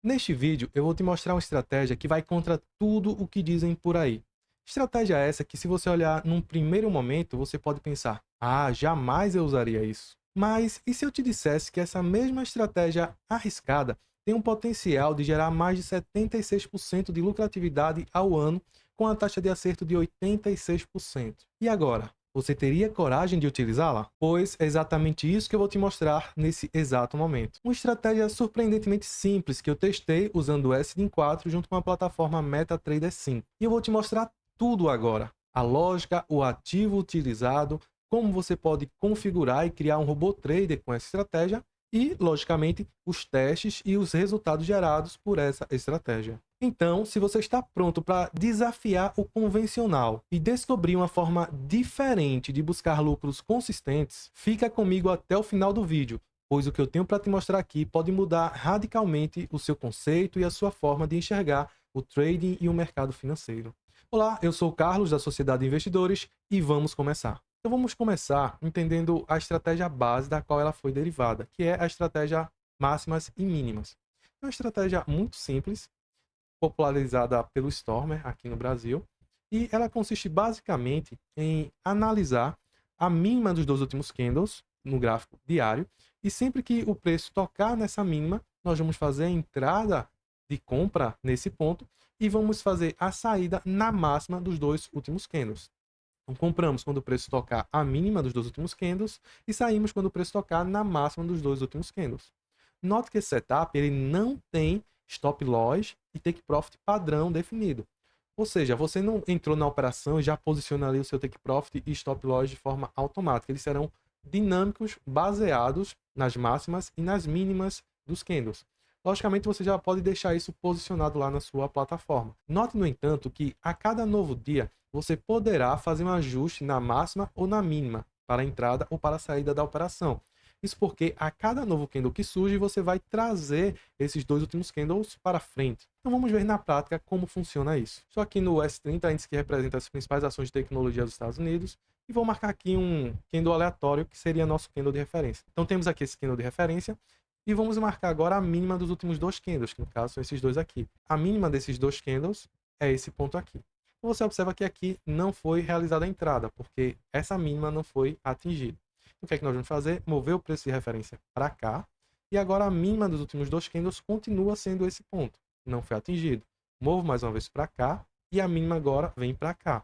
Neste vídeo, eu vou te mostrar uma estratégia que vai contra tudo o que dizem por aí. Estratégia essa que, se você olhar num primeiro momento, você pode pensar: ah, jamais eu usaria isso. Mas e se eu te dissesse que essa mesma estratégia arriscada tem um potencial de gerar mais de 76% de lucratividade ao ano, com a taxa de acerto de 86%? E agora? Você teria coragem de utilizá-la? Pois é exatamente isso que eu vou te mostrar nesse exato momento. Uma estratégia surpreendentemente simples que eu testei usando o SDIN4 junto com a plataforma MetaTrader 5. E eu vou te mostrar tudo agora. A lógica, o ativo utilizado, como você pode configurar e criar um robô trader com essa estratégia e, logicamente, os testes e os resultados gerados por essa estratégia. Então, se você está pronto para desafiar o convencional e descobrir uma forma diferente de buscar lucros consistentes, fica comigo até o final do vídeo, pois o que eu tenho para te mostrar aqui pode mudar radicalmente o seu conceito e a sua forma de enxergar o trading e o mercado financeiro. Olá, eu sou o Carlos, da Sociedade de Investidores, e vamos começar. Então vamos começar entendendo a estratégia base da qual ela foi derivada, que é a estratégia máximas e mínimas. É uma estratégia muito simples, popularizada pelo Stormer aqui no Brasil, e ela consiste basicamente em analisar a mínima dos dois últimos candles no gráfico diário, e sempre que o preço tocar nessa mínima, nós vamos fazer a entrada de compra nesse ponto e vamos fazer a saída na máxima dos dois últimos candles. Então, compramos quando o preço tocar a mínima dos dois últimos candles e saímos quando o preço tocar na máxima dos dois últimos candles. Note que esse setup ele não tem stop loss e take profit padrão definido. Ou seja, você não entrou na operação e já posiciona ali o seu take profit e stop loss de forma automática. Eles serão dinâmicos, baseados nas máximas e nas mínimas dos candles. Logicamente, você já pode deixar isso posicionado lá na sua plataforma. Note, no entanto, que a cada novo dia você poderá fazer um ajuste na máxima ou na mínima para a entrada ou para a saída da operação. Isso porque a cada novo candle que surge, você vai trazer esses dois últimos candles para frente. Então vamos ver na prática como funciona isso. Estou aqui no S30, índice que representa as principais ações de tecnologia dos Estados Unidos, e vou marcar aqui um candle aleatório, que seria nosso candle de referência. Então temos aqui esse candle de referência, e vamos marcar agora a mínima dos últimos dois candles, que no caso são esses dois aqui. A mínima desses dois candles é esse ponto aqui. Você observa que aqui não foi realizada a entrada, porque essa mínima não foi atingida. O que é que nós vamos fazer? Mover o preço de referência para cá, e agora a mínima dos últimos dois candles continua sendo esse ponto, não foi atingido. Movo mais uma vez para cá, e a mínima agora vem para cá.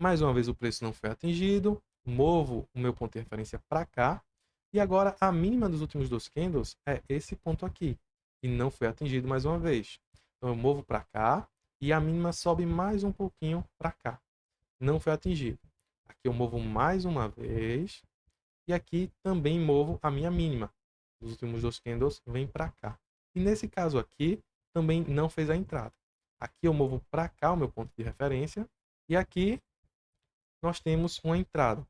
Mais uma vez o preço não foi atingido, movo o meu ponto de referência para cá, e agora a mínima dos últimos dois candles é esse ponto aqui, e não foi atingido mais uma vez. Então eu movo para cá, e a mínima sobe mais um pouquinho para cá. Não foi atingido. Aqui eu movo mais uma vez, e aqui também movo a minha mínima. Os últimos dois candles vêm para cá. E nesse caso aqui, também não fez a entrada. Aqui eu movo para cá o meu ponto de referência, e aqui nós temos uma entrada.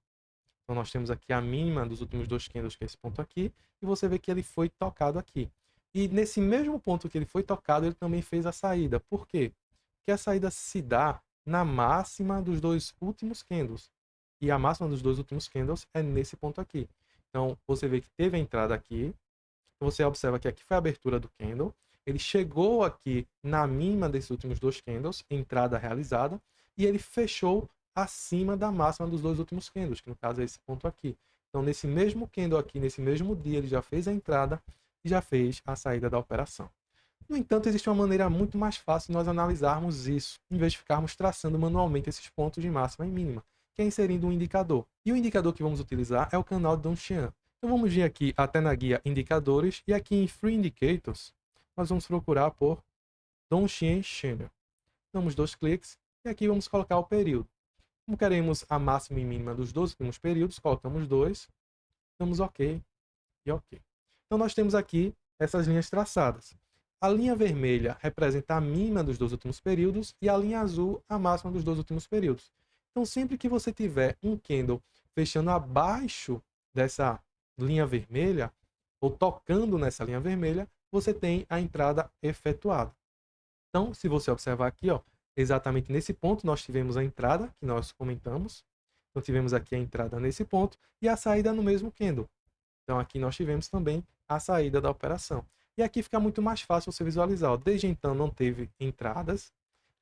Então nós temos aqui a mínima dos últimos dois candles, que é esse ponto aqui, e você vê que ele foi tocado aqui. E nesse mesmo ponto que ele foi tocado, ele também fez a saída. Por quê? Porque a saída se dá na máxima dos dois últimos candles. E a máxima dos dois últimos candles é nesse ponto aqui. Então você vê que teve a entrada aqui. Você observa que aqui foi a abertura do candle. Ele chegou aqui na mínima desses últimos dois candles, entrada realizada, e ele fechou acima da máxima dos dois últimos candles, que no caso é esse ponto aqui. Então, nesse mesmo candle aqui, nesse mesmo dia, ele já fez a entrada e já fez a saída da operação. No entanto, existe uma maneira muito mais fácil de nós analisarmos isso, em vez de ficarmos traçando manualmente esses pontos de máxima e mínima, que é inserindo um indicador. E o indicador que vamos utilizar é o canal de Donchian. Então vamos vir aqui até na guia Indicadores, e aqui em Free Indicators, nós vamos procurar por Donchian Channel. Damos dois cliques, e aqui vamos colocar o período. Como queremos a máxima e mínima dos dois últimos períodos, colocamos 2, damos OK e OK. Então nós temos aqui essas linhas traçadas. A linha vermelha representa a mínima dos dois últimos períodos e a linha azul a máxima dos dois últimos períodos. Então sempre que você tiver um candle fechando abaixo dessa linha vermelha, ou tocando nessa linha vermelha, você tem a entrada efetuada. Então, se você observar aqui, ó, exatamente nesse ponto nós tivemos a entrada, que nós comentamos. Então tivemos aqui a entrada nesse ponto e a saída no mesmo candle. Então aqui nós tivemos também a saída da operação. E aqui fica muito mais fácil você visualizar. Ó. Desde então não teve entradas.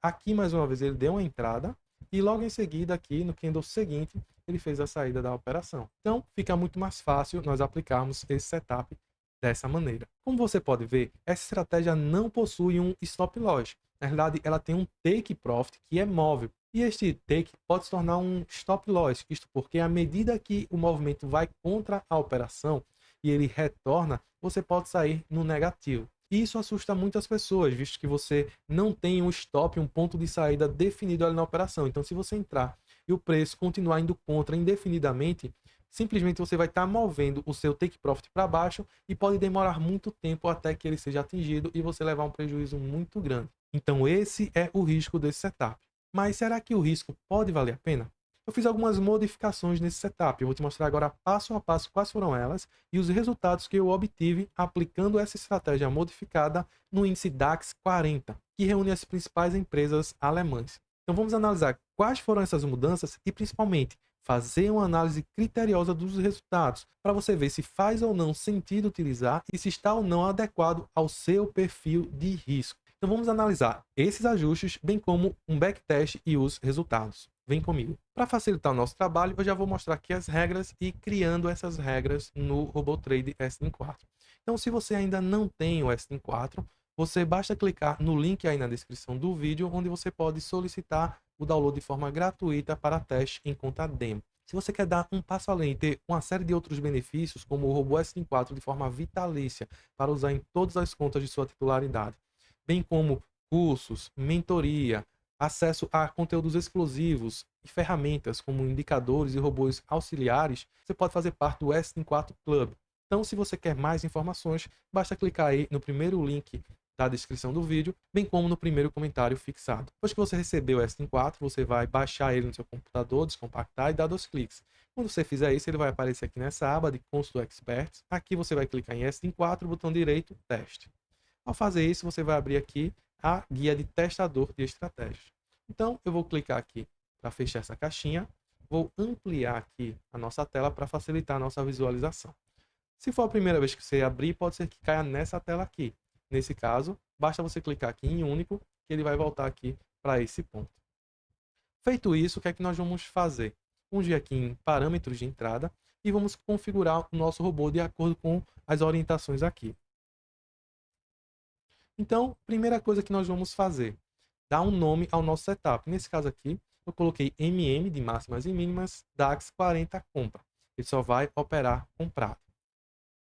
Aqui, mais uma vez, ele deu uma entrada. E logo em seguida, aqui no candle seguinte, ele fez a saída da operação. Então, fica muito mais fácil nós aplicarmos esse setup dessa maneira. Como você pode ver, essa estratégia não possui um stop loss. Na verdade, ela tem um take profit que é móvel. E este take pode se tornar um stop loss, isto porque à medida que o movimento vai contra a operação e ele retorna, você pode sair no negativo. E isso assusta muitas pessoas, visto que você não tem um stop, um ponto de saída definido ali na operação. Então, se você entrar e o preço continuar indo contra indefinidamente, simplesmente você vai estar movendo o seu take profit para baixo e pode demorar muito tempo até que ele seja atingido e você levar um prejuízo muito grande. Então, esse é o risco desse setup. Mas será que o risco pode valer a pena? Eu fiz algumas modificações nesse setup. Eu vou te mostrar agora passo a passo quais foram elas e os resultados que eu obtive aplicando essa estratégia modificada no índice DAX 40, que reúne as principais empresas alemãs. Então vamos analisar quais foram essas mudanças e principalmente fazer uma análise criteriosa dos resultados para você ver se faz ou não sentido utilizar e se está ou não adequado ao seu perfil de risco. Então vamos analisar esses ajustes, bem como um backtest e os resultados. Vem comigo. Para facilitar o nosso trabalho, eu já vou mostrar aqui as regras e criando essas regras no RoboTrade SN4. Então, se você ainda não tem o SN4, você basta clicar no link aí na descrição do vídeo, onde você pode solicitar o download de forma gratuita para teste em conta demo. Se você quer dar um passo além e ter uma série de outros benefícios, como o Robo SN4 de forma vitalícia, para usar em todas as contas de sua titularidade, bem como cursos, mentoria, acesso a conteúdos exclusivos e ferramentas como indicadores e robôs auxiliares, você pode fazer parte do SN4 Club. Então, se você quer mais informações, basta clicar aí no primeiro link da descrição do vídeo, bem como no primeiro comentário fixado. Depois que você recebeu o SN4, você vai baixar ele no seu computador, descompactar e dar 2 cliques. Quando você fizer isso, ele vai aparecer aqui nessa aba de Consult Experts. Aqui você vai clicar em SN4, botão direito, Teste. Ao fazer isso, você vai abrir aqui a guia de testador de estratégias. Então, eu vou clicar aqui para fechar essa caixinha, vou ampliar aqui a nossa tela para facilitar a nossa visualização. Se for a primeira vez que você abrir, pode ser que caia nessa tela aqui. Nesse caso, basta você clicar aqui em único, que ele vai voltar aqui para esse ponto. Feito isso, o que é que nós vamos fazer? Vamos vir aqui em parâmetros de entrada e vamos configurar o nosso robô de acordo com as orientações aqui. Então, primeira coisa que nós vamos fazer, dar um nome ao nosso setup. Nesse caso aqui, eu coloquei MM de máximas e mínimas, DAX 40 compra. Ele só vai operar comprado.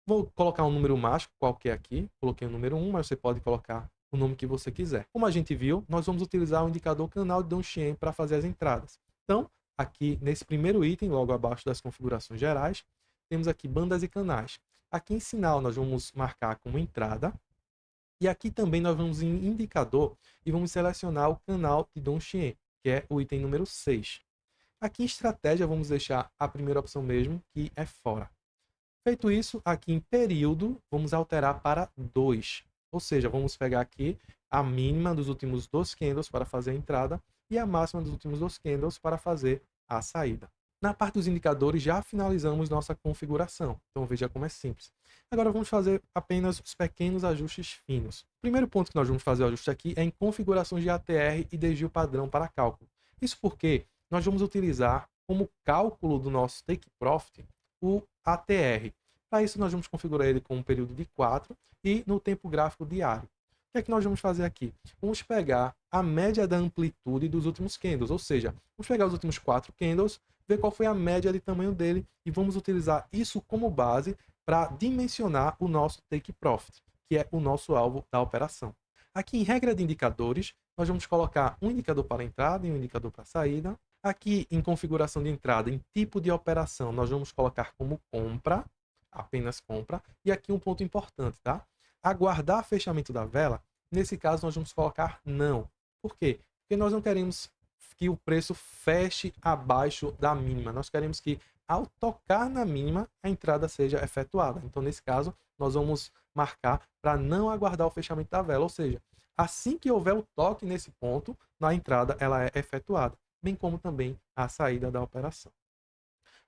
Vou colocar um número mágico qualquer aqui, coloquei o número 1, mas você pode colocar o nome que você quiser. Como a gente viu, nós vamos utilizar o indicador canal de Donchian para fazer as entradas. Então, aqui nesse primeiro item, logo abaixo das configurações gerais, temos aqui bandas e canais. Aqui em sinal nós vamos marcar como entrada, e aqui também nós vamos em indicador e vamos selecionar o canal de Donchian, que é o item número 6. Aqui em estratégia vamos deixar a primeira opção mesmo, que é fora. Feito isso, aqui em período, vamos alterar para 2. Ou seja, vamos pegar aqui a mínima dos últimos 2 candles para fazer a entrada e a máxima dos últimos 2 candles para fazer a saída. Na parte dos indicadores, já finalizamos nossa configuração. Então, veja como é simples. Agora, vamos fazer apenas os pequenos ajustes finos. O primeiro ponto que nós vamos fazer o ajuste aqui é em configurações de ATR e desvio padrão para cálculo. Isso porque nós vamos utilizar como cálculo do nosso take profit o ATR. Para isso, nós vamos configurar ele com um período de 4 e no tempo gráfico diário. O que é que nós vamos fazer aqui? Vamos pegar a média da amplitude dos últimos candles, ou seja, vamos pegar os últimos 4 candles, ver qual foi a média de tamanho dele e vamos utilizar isso como base para dimensionar o nosso take profit, que é o nosso alvo da operação. Aqui em regra de indicadores, nós vamos colocar um indicador para entrada e um indicador para saída. Aqui em configuração de entrada, em tipo de operação, nós vamos colocar como compra, apenas compra. E aqui um ponto importante, tá? Aguardar fechamento da vela, nesse caso nós vamos colocar não. Por quê? Porque nós não queremos que o preço feche abaixo da mínima. Nós queremos que ao tocar na mínima, a entrada seja efetuada. Então, nesse caso, nós vamos marcar para não aguardar o fechamento da vela. Ou seja, assim que houver o toque nesse ponto, na entrada ela é efetuada, bem como também a saída da operação.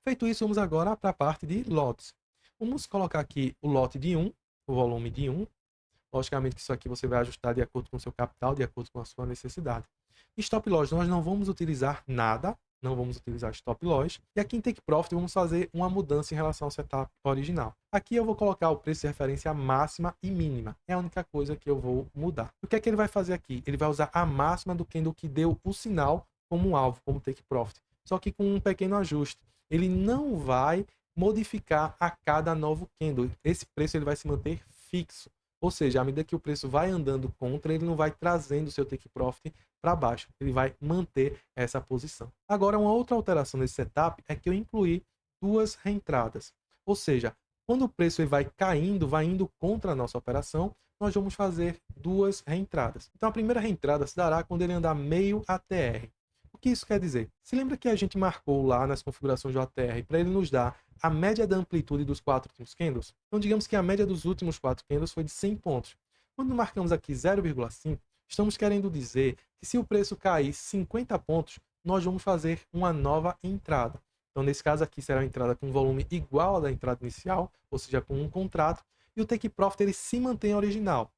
Feito isso, vamos agora para a parte de lotes. Vamos colocar aqui o lote de 1, o volume de 1. Logicamente que isso aqui você vai ajustar de acordo com o seu capital, de acordo com a sua necessidade. Stop loss, nós não vamos utilizar nada, não vamos utilizar stop loss. E aqui em Take Profit vamos fazer uma mudança em relação ao setup original. Aqui eu vou colocar o preço de referência máxima e mínima. É a única coisa que eu vou mudar. O que é que ele vai fazer aqui? Ele vai usar a máxima do candle que deu o sinal como um alvo, como Take Profit. Só que com um pequeno ajuste. Ele não vai modificar a cada novo candle. Esse preço ele vai se manter fixo. Ou seja, à medida que o preço vai andando contra, ele não vai trazendo o seu take profit para baixo. Ele vai manter essa posição. Agora, uma outra alteração nesse setup é que eu incluí duas reentradas. Ou seja, quando o preço ele vai caindo, vai indo contra a nossa operação, nós vamos fazer duas reentradas. Então, a primeira reentrada se dará quando ele andar meio ATR. O que isso quer dizer? Se lembra que a gente marcou lá nas configurações do ATR para ele nos dar a média da amplitude dos 4 últimos candles? Então, digamos que a média dos últimos 4 candles foi de 100 pontos. Quando marcamos aqui 0,5, estamos querendo dizer que se o preço cair 50 pontos, nós vamos fazer uma nova entrada. Então, nesse caso aqui, será uma entrada com volume igual à da entrada inicial, ou seja, com um contrato, e o take profit ele se mantém original.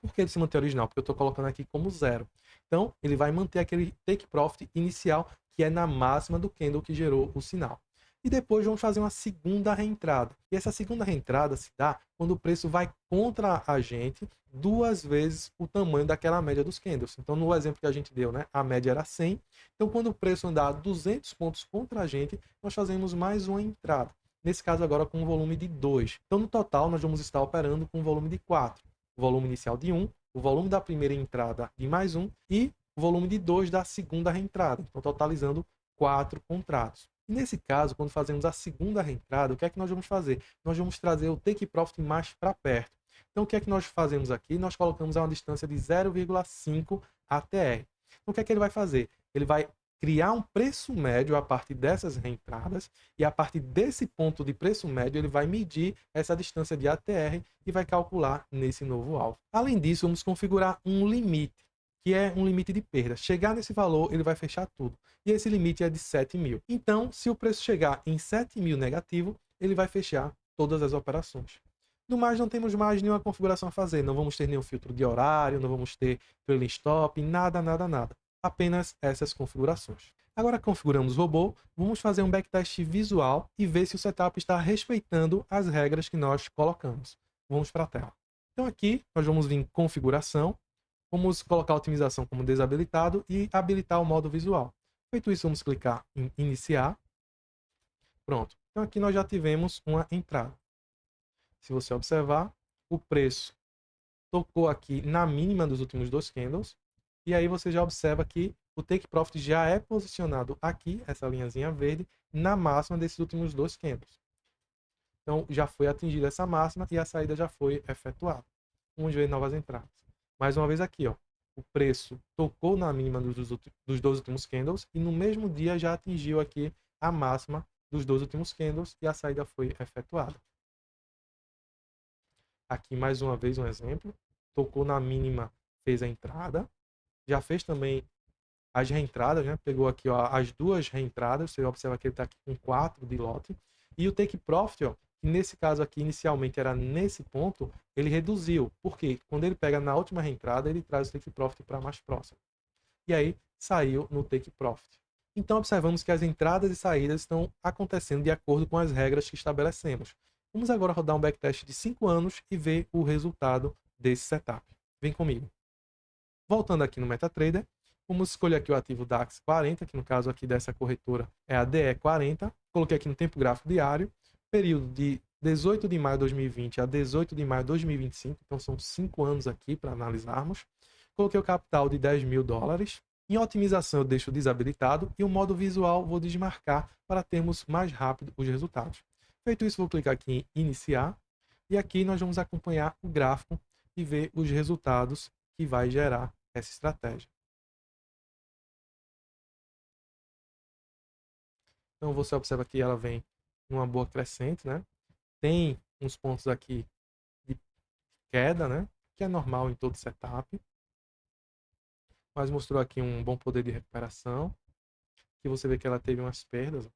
Por que ele se mantém original? Porque eu estou colocando aqui como zero. Então, ele vai manter aquele take profit inicial, que é na máxima do candle que gerou o sinal. E depois vamos fazer uma segunda reentrada. E essa segunda reentrada se dá quando o preço vai contra a gente duas vezes o tamanho daquela média dos candles. Então, no exemplo que a gente deu, né, a média era 100. Então, quando o preço andar 200 pontos contra a gente, nós fazemos mais uma entrada. Nesse caso agora com um volume de 2. Então, no total, nós vamos estar operando com um volume de 4. O volume inicial de 1, o volume da primeira entrada de mais 1 e o volume de 2 da segunda reentrada. Então, totalizando 4 contratos. E nesse caso, quando fazemos a segunda reentrada, o que é que nós vamos fazer? Nós vamos trazer o take profit mais para perto. Então, o que é que nós fazemos aqui? Nós colocamos a uma distância de 0,5 ATR. Então, o que é que ele vai fazer? Ele vai criar um preço médio a partir dessas reentradas e a partir desse ponto de preço médio ele vai medir essa distância de ATR e vai calcular nesse novo alvo. Além disso, vamos configurar um limite, que é um limite de perda. Chegar nesse valor, ele vai fechar tudo. E esse limite é de 7.000. Então, se o preço chegar em 7.000 negativo, ele vai fechar todas as operações. No mais, não temos mais nenhuma configuração a fazer. Não vamos ter nenhum filtro de horário, não vamos ter trailing stop, nada, nada, nada. Apenas essas configurações. Agora configuramos o robô, vamos fazer um backtest visual e ver se o setup está respeitando as regras que nós colocamos. Vamos para a tela. Então aqui nós vamos vir em configuração, vamos colocar a otimização como desabilitado e habilitar o modo visual. Feito isso, vamos clicar em iniciar. Pronto. Então aqui nós já tivemos uma entrada. Se você observar, o preço tocou aqui na mínima dos últimos dois candles. E aí você já observa que o take profit já é posicionado aqui, essa linhazinha verde, na máxima desses últimos dois candles. Então já foi atingida essa máxima e a saída já foi efetuada. Vamos ver novas entradas. Mais uma vez aqui, ó, o preço tocou na mínima dos dois últimos candles e no mesmo dia já atingiu aqui a máxima dos dois últimos candles e a saída foi efetuada. Aqui mais uma vez um exemplo, tocou na mínima, fez a entrada, já fez também as reentradas, né? Pegou aqui ó, as duas reentradas, você observa que ele está aqui com 4 de lote, e o take profit, ó, que nesse caso aqui inicialmente era nesse ponto, ele reduziu, porque quando ele pega na última reentrada, ele traz o take profit para mais próximo. E aí saiu no take profit. Então observamos que as entradas e saídas estão acontecendo de acordo com as regras que estabelecemos. Vamos agora rodar um backtest de 5 anos e ver o resultado desse setup. Vem comigo. Voltando aqui no MetaTrader, vamos escolher aqui o ativo DAX 40, que no caso aqui dessa corretora é a DE40. Coloquei aqui no tempo gráfico diário, período de 18 de maio de 2020 a 18 de maio de 2025, então são 5 anos aqui para analisarmos. Coloquei o capital de 10 mil dólares. Em otimização eu deixo desabilitado e o modo visual vou desmarcar para termos mais rápido os resultados. Feito isso, vou clicar aqui em iniciar e aqui nós vamos acompanhar o gráfico e ver os resultados que vai gerar essa estratégia. Então você observa que ela vem numa boa crescente, né? Tem uns pontos aqui de queda, né? Que é normal em todo setup. Mas mostrou aqui um bom poder de recuperação. Que você vê que ela teve umas perdas.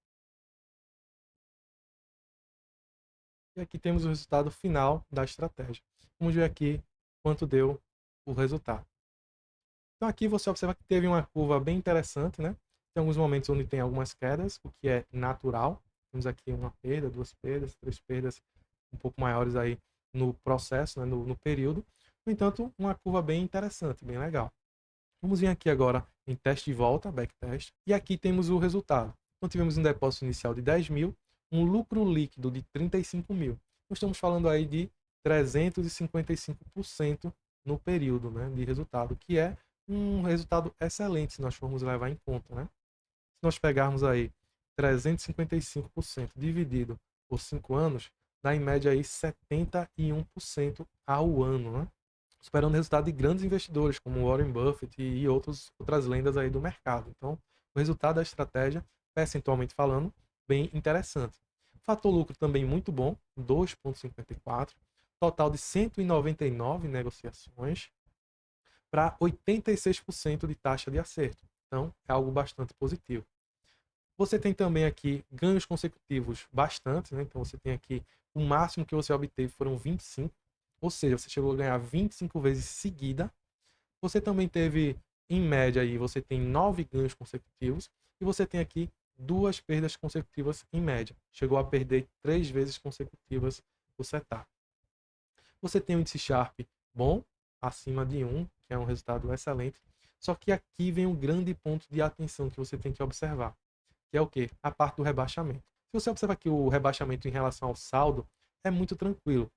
E aqui temos o resultado final da estratégia. Vamos ver aqui quanto deu o resultado. Então aqui você observa que teve uma curva bem interessante, né? Tem alguns momentos onde tem algumas quedas, o que é natural. Temos aqui uma perda, duas perdas, três perdas um pouco maiores aí no processo, né? no período. No entanto, uma curva bem interessante, bem legal. Vamos vir aqui agora em teste de volta, backtest, e aqui temos o resultado. Então tivemos um depósito inicial de 10 mil, um lucro líquido de 35 mil. Então, estamos falando aí de 355% no período, né, de resultado, que é um resultado excelente se nós formos levar em conta, né? Se nós pegarmos aí 355% dividido por 5 anos, dá em média aí 71% ao ano, né? Esperando o resultado de grandes investidores como Warren Buffett e outras lendas aí do mercado. Então, o resultado da estratégia, percentualmente falando, bem interessante. Fator lucro também muito bom, 2,54, total de 199 negociações para 86% de taxa de acerto. Então, é algo bastante positivo. Você tem também aqui ganhos consecutivos bastante, né? Então você tem aqui o máximo que você obteve foram 25, ou seja, você chegou a ganhar 25 vezes seguida. Você também teve, em média, aí, você tem 9 ganhos consecutivos e você tem aqui 2 perdas consecutivas em média. Chegou a perder 3 vezes consecutivas o setup. Você tem um índice Sharpe bom, acima de 1, que é um resultado excelente. Só que aqui vem um grande ponto de atenção que você tem que observar, que é o quê? A parte do rebaixamento. Se você observar que o rebaixamento em relação ao saldo é muito tranquilo.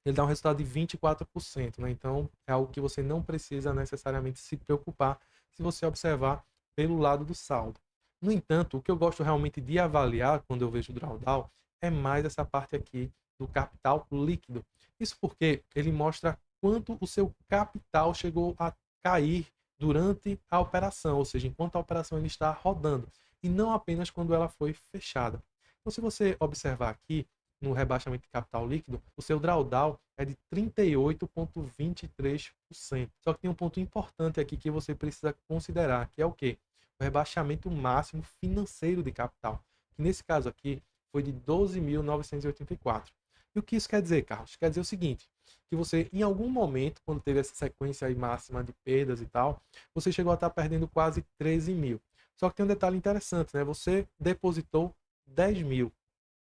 Ele dá um resultado de 24%, né? Então, é algo que você não precisa necessariamente se preocupar se você observar pelo lado do saldo. No entanto, o que eu gosto realmente de avaliar quando eu vejo o drawdown é mais essa parte aqui do capital líquido. Isso porque ele mostra quanto o seu capital chegou a cair durante a operação, ou seja, enquanto a operação ainda está rodando, e não apenas quando ela foi fechada. Então, se você observar aqui, no rebaixamento de capital líquido, o seu drawdown é de 38,23%. Só que tem um ponto importante aqui que você precisa considerar, que é o quê? O rebaixamento máximo financeiro de capital, que nesse caso aqui foi de 12.984. E o que isso quer dizer, Carlos? Quer dizer o seguinte, que você, em algum momento, quando teve essa sequência aí máxima de perdas e tal, você chegou a estar perdendo quase 13 mil. Só que tem um detalhe interessante, né? Você depositou 10 mil.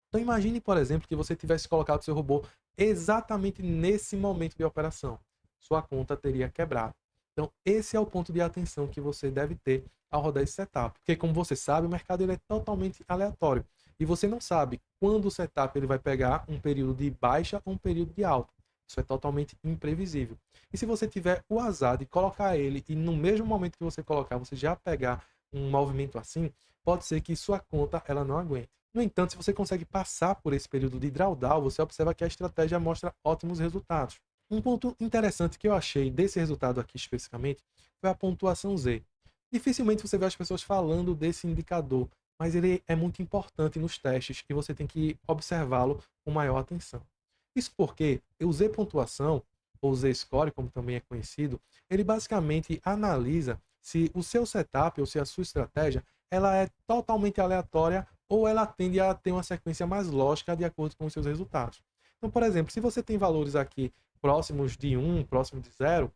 Então imagine, por exemplo, que você tivesse colocado seu robô exatamente nesse momento de operação. Sua conta teria quebrado. Então esse é o ponto de atenção que você deve ter ao rodar esse setup. Porque como você sabe, o mercado ele é totalmente aleatório. E você não sabe quando o setup ele vai pegar um período de baixa ou um período de alta. Isso é totalmente imprevisível. E se você tiver o azar de colocar ele e no mesmo momento que você colocar, você já pegar um movimento assim, pode ser que sua conta ela não aguente. No entanto, se você consegue passar por esse período de drawdown, você observa que a estratégia mostra ótimos resultados. Um ponto interessante que eu achei desse resultado aqui especificamente foi a pontuação Z. Dificilmente você vê as pessoas falando desse indicador, mas ele é muito importante nos testes e você tem que observá-lo com maior atenção. Isso porque o Z pontuação, ou Z score, como também é conhecido, ele basicamente analisa se o seu setup ou se a sua estratégia ela é totalmente aleatória ou ela tende a ter uma sequência mais lógica de acordo com os seus resultados. Então, por exemplo, se você tem valores aqui próximos de 1, próximo de 0, o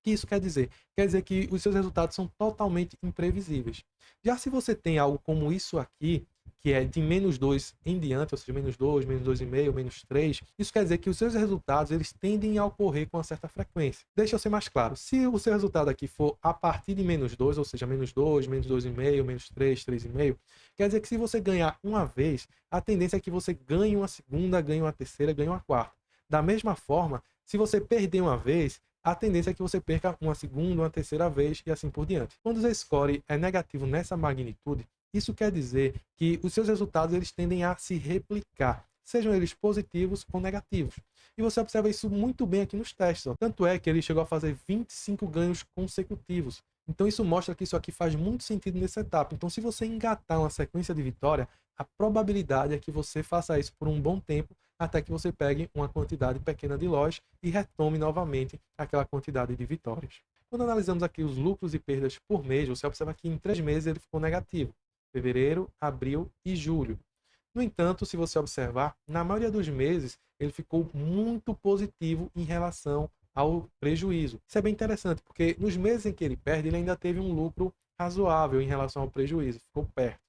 que isso quer dizer? Quer dizer que os seus resultados são totalmente imprevisíveis. Já se você tem algo como isso aqui, que é de -2 em diante, ou seja, -2, -2,5, -3, isso quer dizer que os seus resultados eles tendem a ocorrer com uma certa frequência. Deixa eu ser mais claro. Se o seu resultado aqui for a partir de -2, ou seja, -2, -2,5, -3, 3,5, quer dizer que se você ganhar uma vez, a tendência é que você ganhe uma segunda, ganhe uma terceira, ganhe uma quarta. Da mesma forma, se você perder uma vez, a tendência é que você perca uma segunda, uma terceira vez e assim por diante. Quando o Z-score é negativo nessa magnitude, isso quer dizer que os seus resultados eles tendem a se replicar, sejam eles positivos ou negativos. E você observa isso muito bem aqui nos testes. Ó. Tanto é que ele chegou a fazer 25 ganhos consecutivos. Então isso mostra que isso aqui faz muito sentido nessa etapa. Então se você engatar uma sequência de vitória, a probabilidade é que você faça isso por um bom tempo até que você pegue uma quantidade pequena de lojas e retome novamente aquela quantidade de vitórias. Quando analisamos aqui os lucros e perdas por mês, você observa que em 3 meses ele ficou negativo. Fevereiro, abril e julho. No entanto, se você observar, na maioria dos meses ele ficou muito positivo em relação ao prejuízo. Isso é bem interessante, porque nos meses em que ele perde, ele ainda teve um lucro razoável em relação ao prejuízo, ficou perto.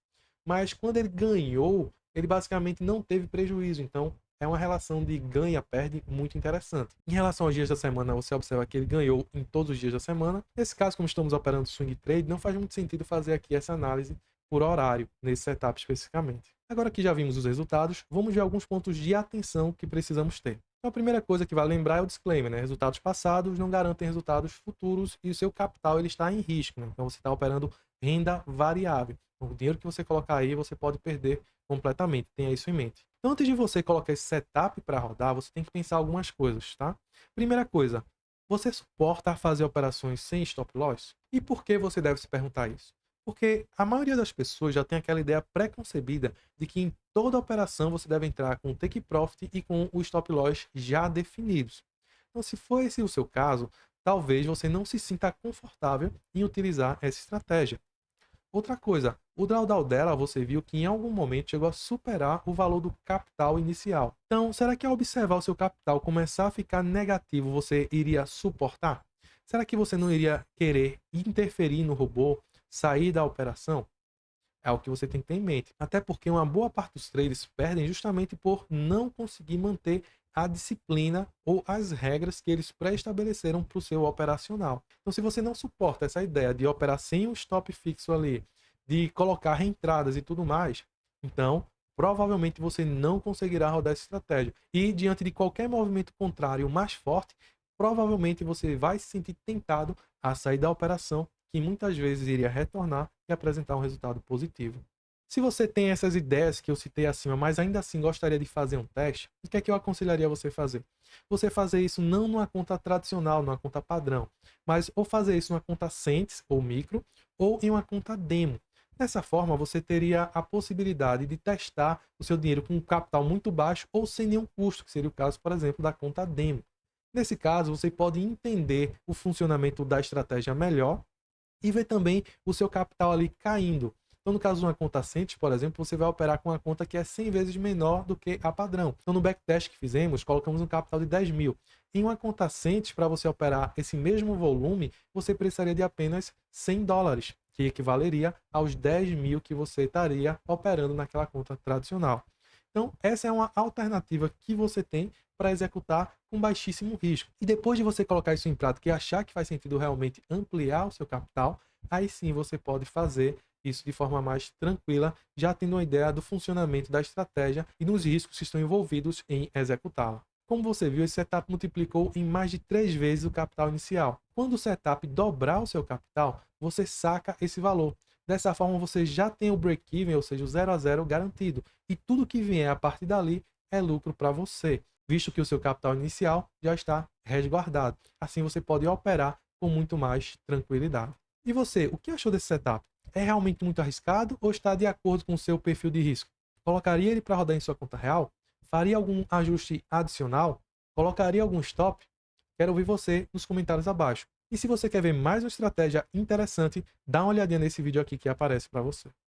Mas quando ele ganhou, ele basicamente não teve prejuízo. Então, é uma relação de ganha-perde muito interessante. Em relação aos dias da semana, você observa que ele ganhou em todos os dias da semana. Nesse caso, como estamos operando swing trade, não faz muito sentido fazer aqui essa análise por horário, nesse setup especificamente. Agora que já vimos os resultados, vamos ver alguns pontos de atenção que precisamos ter. Então, a primeira coisa que vale lembrar é o disclaimer, né? Resultados passados não garantem resultados futuros e o seu capital ele está em risco, né? Então, você está operando renda variável. Então, o dinheiro que você colocar aí, você pode perder completamente. Tenha isso em mente. Então, antes de você colocar esse setup para rodar, você tem que pensar algumas coisas, tá? Primeira coisa, você suporta fazer operações sem stop loss? E por que você deve se perguntar isso? Porque a maioria das pessoas já tem aquela ideia pré-concebida de que em toda operação você deve entrar com o take profit e com o stop loss já definidos. Então, se for esse o seu caso, talvez você não se sinta confortável em utilizar essa estratégia. Outra coisa, o drawdown dela você viu que em algum momento chegou a superar o valor do capital inicial. Então, será que ao observar o seu capital começar a ficar negativo, você iria suportar? Será que você não iria querer interferir no robô, sair da operação? É o que você tem que ter em mente. Até porque uma boa parte dos traders perdem justamente por não conseguir manter a disciplina ou as regras que eles pré-estabeleceram para o seu operacional. Então, se você não suporta essa ideia de operar sem um stop fixo ali, de colocar reentradas e tudo mais, então provavelmente você não conseguirá rodar essa estratégia. E diante de qualquer movimento contrário mais forte, provavelmente você vai se sentir tentado a sair da operação, que muitas vezes iria retornar e apresentar um resultado positivo. Se você tem essas ideias que eu citei acima, mas ainda assim gostaria de fazer um teste, o que é que eu aconselharia você fazer? Você fazer isso não numa conta tradicional, numa conta padrão, mas ou fazer isso numa conta Cents ou micro, ou em uma conta demo. Dessa forma, você teria a possibilidade de testar o seu dinheiro com um capital muito baixo ou sem nenhum custo, que seria o caso, por exemplo, da conta demo. Nesse caso, você pode entender o funcionamento da estratégia melhor e ver também o seu capital ali caindo. Então, no caso de uma conta Centes, por exemplo, você vai operar com uma conta que é 100 vezes menor do que a padrão. Então, no backtest que fizemos, colocamos um capital de 10 mil. Em uma conta Centes, para você operar esse mesmo volume, você precisaria de apenas 100 dólares, que equivaleria aos 10 mil que você estaria operando naquela conta tradicional. Então, essa é uma alternativa que você tem para executar com baixíssimo risco. E depois de você colocar isso em prática e achar que faz sentido realmente ampliar o seu capital, aí sim você pode fazer isso de forma mais tranquila, já tendo uma ideia do funcionamento da estratégia e dos riscos que estão envolvidos em executá-la. Como você viu, esse setup multiplicou em mais de 3 vezes o capital inicial. Quando o setup dobrar o seu capital, você saca esse valor. Dessa forma, você já tem o break-even, ou seja, o 0 a 0 garantido. E tudo que vier a partir dali é lucro para você, visto que o seu capital inicial já está resguardado. Assim, você pode operar com muito mais tranquilidade. E você, o que achou desse setup? É realmente muito arriscado ou está de acordo com o seu perfil de risco? Colocaria ele para rodar em sua conta real? Faria algum ajuste adicional? Colocaria algum stop? Quero ouvir você nos comentários abaixo. E se você quer ver mais uma estratégia interessante, dá uma olhadinha nesse vídeo aqui que aparece para você.